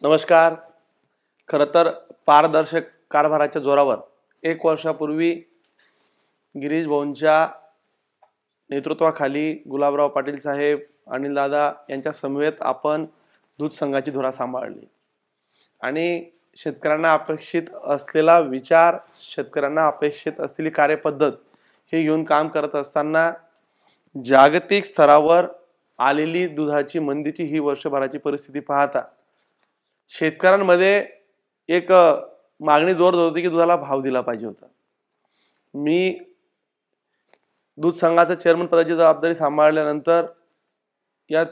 नमस्कार. खरं तर पारदर्शक कारभाराच्या जोरावर 1 वर्षापूर्वी गिरीश भाऊंच्या नेतृत्वाखाली गुलाबराव पाटील साहेब, अनिल दादा यांच्या समवेत आपण दूध संघाची धुरा सांभाळली आणि शेतकऱ्यांना अपेक्षित असलेला विचार, शेतकऱ्यांना अपेक्षित असलेली कार्यपद्धत हे घेऊन काम करत असताना जागतिक स्तरावर आलेली दुधाची मंदीची ही वर्षभराची परिस्थिती पाहता शेतकऱ्यांमध्ये एक मागणी जोर धरत होती की दुधाला भाव दिला पाहिजे होता. मी दूध संघाचं चेअरमन पदाची जबाबदारी सांभाळल्यानंतर या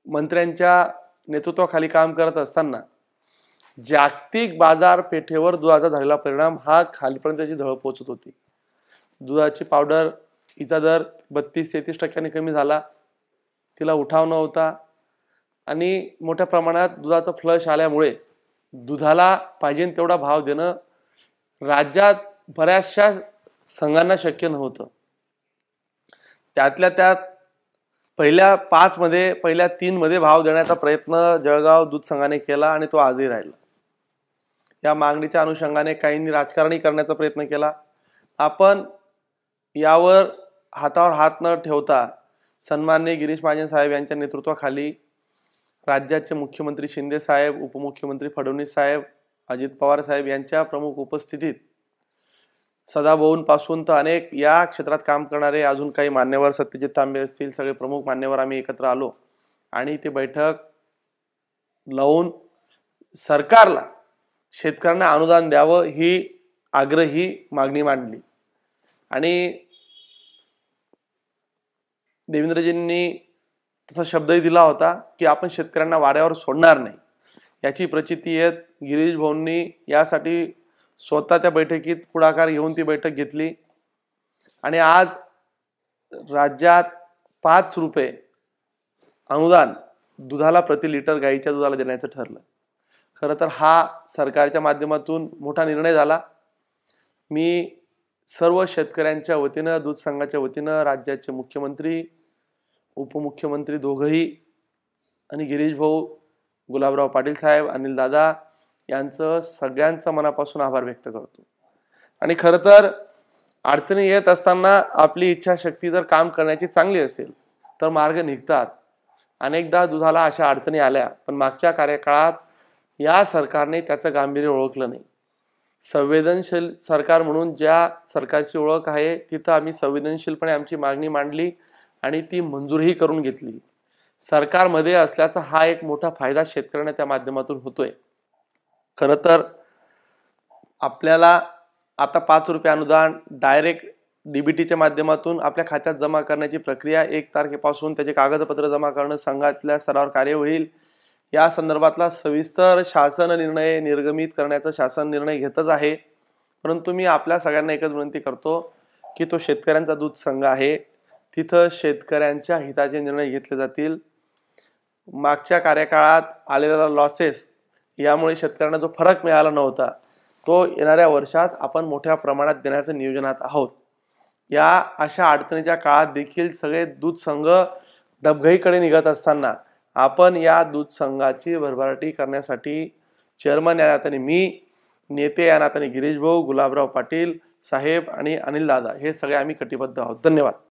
मंत्र्यांच्या नेतृत्वाखाली काम करत असताना जागतिक बाजारपेठेवर दुधाचा झालेला परिणाम हा खालीपर्यंतची झळ पोहोचत होती. दुधाची पावडर हिचा दर 32-33% कमी झाला, तिला उठाव नव्हता आणि मोठ्या प्रमाणात दुधाचा फ्लश आल्यामुळे दुधाला पाहिजे तेवढा भाव देणं राज्यात बऱ्याचशा संघांना शक्य नव्हतं. त्यातल्या त्यात पहिल्या 5 मध्ये पहिल्या 3 मध्ये भाव देण्याचा प्रयत्न जळगाव दूध संघाने केला आणि तो आजही राहिला. या मागणीच्या अनुषंगाने काहींनी राजकारणी करण्याचा प्रयत्न केला. आपण यावर हातावर हात न ठेवता सन्माननीय गिरीश महाजन साहेब यांच्या नेतृत्वाखाली राज्याचे मुख्यमंत्री शिंदे साहेब, उपमुख्यमंत्री फडणवीस साहेब, अजित पवार साहेब यांच्या प्रमुख उपस्थितीत सदाभाऊंपासून तर अनेक या क्षेत्रात काम करणारे अजून काही मान्यवर, सत्यजित तांबे असतील, सगळे प्रमुख मान्यवर आम्ही एकत्र आलो आणि ती बैठक लावून सरकारला शेतकऱ्यांना अनुदान द्यावं ही आग्रही मागणी मांडली. आणि देवेंद्रजींनी तसा शब्दही दिला होता की आपण शेतकऱ्यांना वाऱ्यावर सोडणार नाही. याची प्रचिती येत गिरीश भाऊंनी यासाठी स्वतः त्या बैठकीत पुढाकार घेऊन ती बैठक घेतली आणि आज राज्यात 5 रुपये अनुदान दुधाला प्रति लिटर गाईच्या दुधाला देण्याचं ठरलं. खरं तर हा सरकारच्या माध्यमातून मोठा निर्णय झाला. मी सर्व शेतकऱ्यांच्या वतीनं, दूध संघाच्या वतीनं राज्याचे मुख्यमंत्री, उपमुख्यमंत्री दोघंही आणि गिरीश भाऊ, गुलाबराव पाटील साहेब, अनिल दादा यांचं सगळ्यांचा मनापासून आभार व्यक्त करतो. आणि खरं तर अडचणी येत असताना आपली इच्छाशक्ती जर काम करण्याची चांगली असेल तर मार्ग निघतात. अनेकदा दुधाला अशा अडचणी आल्या, पण मागच्या कार्यकाळात या सरकारने त्याचं गांभीर्य ओळखलं नाही. संवेदनशील सरकार म्हणून ज्या सरकारची ओळख आहे तिथं आम्ही संवेदनशीलपणे आमची मागणी मांडली आणि ती मंजूरही करून घेतली. सरकारमध्ये असल्याचा हा एक मोठा फायदा शेतकऱ्यांना त्या माध्यमातून होतोय. खरं तर आपल्याला आता 5 रुपये अनुदान डायरेक्ट डीबीटीच्या माध्यमातून आपल्या खात्यात जमा करण्याची प्रक्रिया 1 तारखेपासून त्याचे कागदपत्र जमा करणं संघातल्या स्तरावर कार्य होईल. या संदर्भातला सविस्तर शासन निर्णय निर्गमित करण्याचा शासन निर्णय घेतच आहे. परंतु मी आपल्या सगळ्यांना एकच विनंती करतो की तो शेतकऱ्यांचा दूध संघ आहे, तिथं शेतकऱ्यांच्या हिताचे निर्णय घेतले जातील. मागच्या कार्यकाळात आलेला लॉसेस यामुळे शेतकऱ्यांना जो फरक मिळाला नव्हता तो येणाऱ्या वर्षात आपण मोठ्या प्रमाणात देण्याचं नियोजनात आहोत. या अशा अडचणीच्या काळात देखील सगळे दूध संघ डबघाईकडे निघत असताना आपण या दूध संघाची भरभराटी करण्यासाठी चेअरमन या नात्याने मी, नेते या नात्याने गिरीश भाऊ, गुलाबराव पाटील साहेब आणि अनिल दादा हे सगळे आम्ही कटिबद्ध आहोत. धन्यवाद.